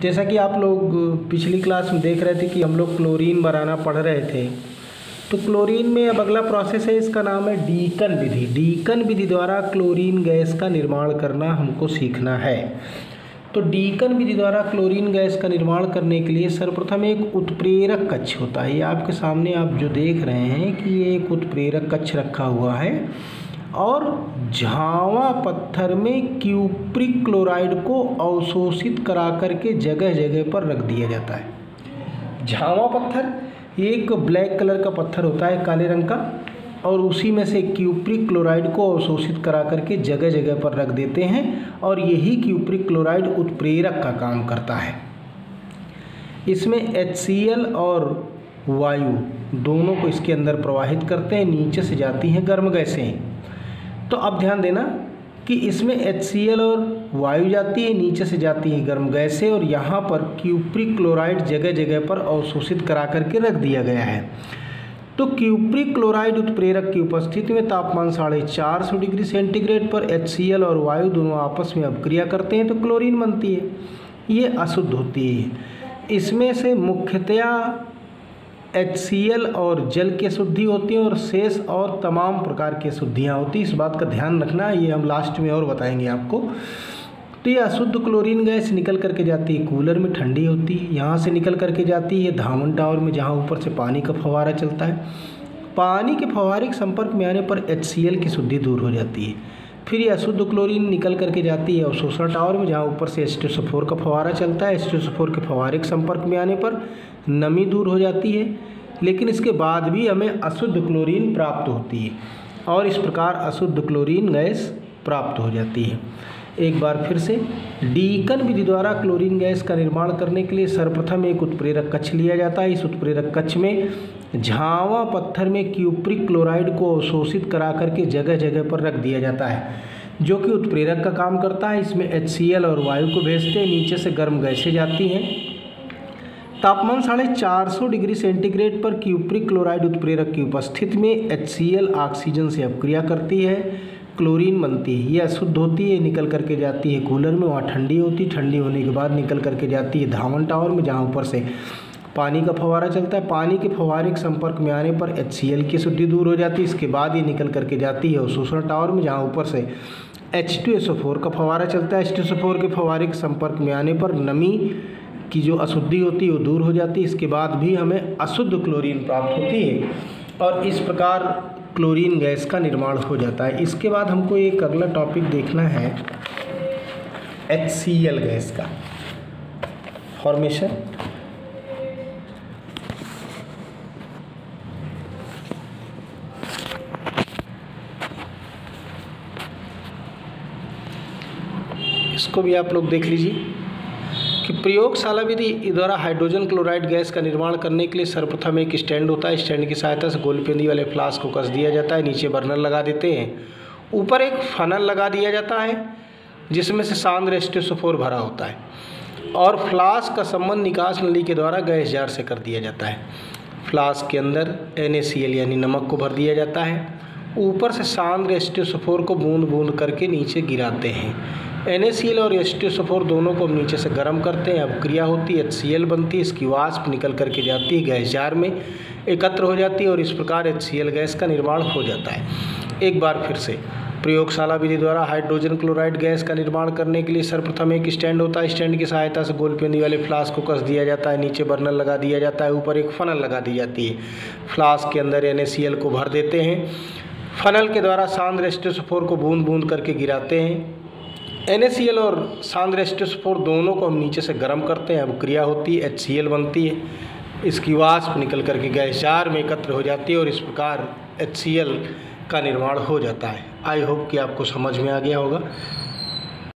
जैसा कि आप लोग पिछली क्लास में देख रहे थे कि हम लोग क्लोरीन बनाना पढ़ रहे थे, तो क्लोरीन में अब अगला प्रोसेस है, इसका नाम है डीकन विधि। डीकन विधि द्वारा क्लोरीन गैस का निर्माण करना हमको सीखना है। तो डीकन विधि द्वारा क्लोरीन गैस का निर्माण करने के लिए सर्वप्रथम एक उत्प्रेरक कक्ष होता है। ये आपके सामने आप जो देख रहे हैं कि ये एक उत्प्रेरक कक्ष रखा हुआ है और झावा पत्थर में क्यूप्रिक क्लोराइड को अवशोषित करा करके जगह जगह पर रख दिया जाता है। झावा पत्थर ये एक ब्लैक कलर का पत्थर होता है, काले रंग का, और उसी में से क्यूप्रिक क्लोराइड को अवशोषित करा करके जगह जगह पर रख देते हैं और यही क्यूप्रिक क्लोराइड उत्प्रेरक का काम करता है। इसमें HCl और वायु दोनों को इसके अंदर प्रवाहित करते हैं, नीचे से जाती हैं गर्म गैसें। तो अब ध्यान देना कि इसमें HCl और वायु जाती है, नीचे से जाती है गर्म गैसें, और यहाँ पर क्यूप्रिक क्लोराइड जगह जगह पर अवशोषित करा करके रख दिया गया है। तो क्यूप्रिक क्लोराइड उत्प्रेरक की उपस्थिति में तापमान 450 डिग्री सेंटीग्रेड पर HCl और वायु दोनों आपस में अपक्रिया करते हैं तो क्लोरीन बनती है। ये अशुद्ध होती है। इसमें से मुख्यतया HCl और जल की अशुद्धि होती है और शेष और तमाम प्रकार की अशुद्धियाँ होती हैं। इस बात का ध्यान रखना, ये हम लास्ट में और बताएंगे आपको। तो ये अशुद्ध क्लोरीन गैस निकल करके जाती है कूलर में, ठंडी होती है। यहाँ से निकल करके जाती है धामन टावर में, जहाँ ऊपर से पानी का फव्वारा चलता है। पानी के फव्वारे के संपर्क में आने पर HCl की शुद्धि दूर हो जाती है। फिर ये अशुद्ध क्लोरीन निकल करके जाती है अवशोषण टावर में, जहाँ ऊपर से H2SO4 का फव्वारा चलता है। H2SO4 के फव्वारे के संपर्क में आने पर नमी दूर हो जाती है, लेकिन इसके बाद भी हमें अशुद्ध क्लोरीन प्राप्त होती है और इस प्रकार अशुद्ध क्लोरीन गैस प्राप्त हो जाती है। एक बार फिर से, डीकन विधि द्वारा क्लोरीन गैस का निर्माण करने के लिए सर्वप्रथम एक उत्प्रेरक कक्ष लिया जाता है। इस उत्प्रेरक कक्ष में झावा पत्थर में क्यूप्रिक क्लोराइड को अवशोषित करा करके जगह जगह पर रख दिया जाता है, जो कि उत्प्रेरक का काम करता है। इसमें HCl और वायु को भेजते हैं, नीचे से गर्म गैसें जाती हैं। तापमान 450 डिग्री सेंटीग्रेड पर क्यूप्रिक क्लोराइड उत्प्रेरक की उपस्थिति में HCl ऑक्सीजन से अपक्रिया करती है, क्लोरीन बनती है। ये अशुद्ध होती है, निकल करके जाती है कूलर में, वहाँ ठंडी होती है। ठंडी होने के बाद निकल करके जाती है धामन टावर में, जहाँ ऊपर से पानी का फव्वारा चलता है। पानी के फव्वारे के संपर्क में आने पर HCl की शुद्धि दूर हो जाती है। इसके बाद ये निकल करके जाती है अवशोषण टावर में, जहाँ ऊपर से H2SO4 का फव्वारा चलता है। H2SO4 के फव्वारे के संपर्क में आने पर नमी की जो अशुद्धि होती है वो दूर हो जाती है। इसके बाद भी हमें अशुद्ध क्लोरीन प्राप्त होती है और इस प्रकार क्लोरीन गैस का निर्माण हो जाता है। इसके बाद हमको एक अगला टॉपिक देखना है HCl गैस का फॉर्मेशन। इसको भी आप लोग देख लीजिए कि प्रयोगशाला विधि द्वारा हाइड्रोजन क्लोराइड गैस का निर्माण करने के लिए सर्वप्रथम एक स्टैंड होता है। स्टैंड की सहायता से गोलपेंदी वाले फ्लास्क को कस दिया जाता है, नीचे बर्नर लगा देते हैं, ऊपर एक फनल लगा दिया जाता है जिसमें से सांद्र H2SO4 भरा होता है और फ्लास्क का संबंध निकास नली के द्वारा गैस जार से कर दिया जाता है। फ्लास्क के अंदर NaCl यानी नमक को भर दिया जाता है, ऊपर से सांद्र H2SO4 को बूंद बूंद करके नीचे गिराते हैं। NaCl और H2SO4 दोनों को हम नीचे से गर्म करते हैं, अपक्रिया होती है, HCl बनती है। इसकी वाष्प निकल करके जाती है गैस जार में, एकत्र हो जाती है और इस प्रकार HCl गैस का निर्माण हो जाता है। एक बार फिर से, प्रयोगशाला विधि द्वारा हाइड्रोजन क्लोराइड गैस का निर्माण करने के लिए सर्वप्रथम एक स्टैंड होता है। स्टैंड की सहायता से गोलपेंदी वाले फ्लास्क को कस दिया जाता है, नीचे बर्नर लगा दिया जाता है, ऊपर एक फनल लगा दी जाती है। फ्लास्क के अंदर NaCl को भर देते हैं, फनल के द्वारा सांद्र H2SO4 को बूंद बूंद करके गिराते हैं। NaCl और सांद्र H2SO4 दोनों को हम नीचे से गर्म करते हैं, अपक्रिया होती है, HCl बनती है। इसकी वाष्प निकल करके गैस जार में एकत्र हो जाती है और इस प्रकार HCl का निर्माण हो जाता है। आई होप कि आपको समझ में आ गया होगा।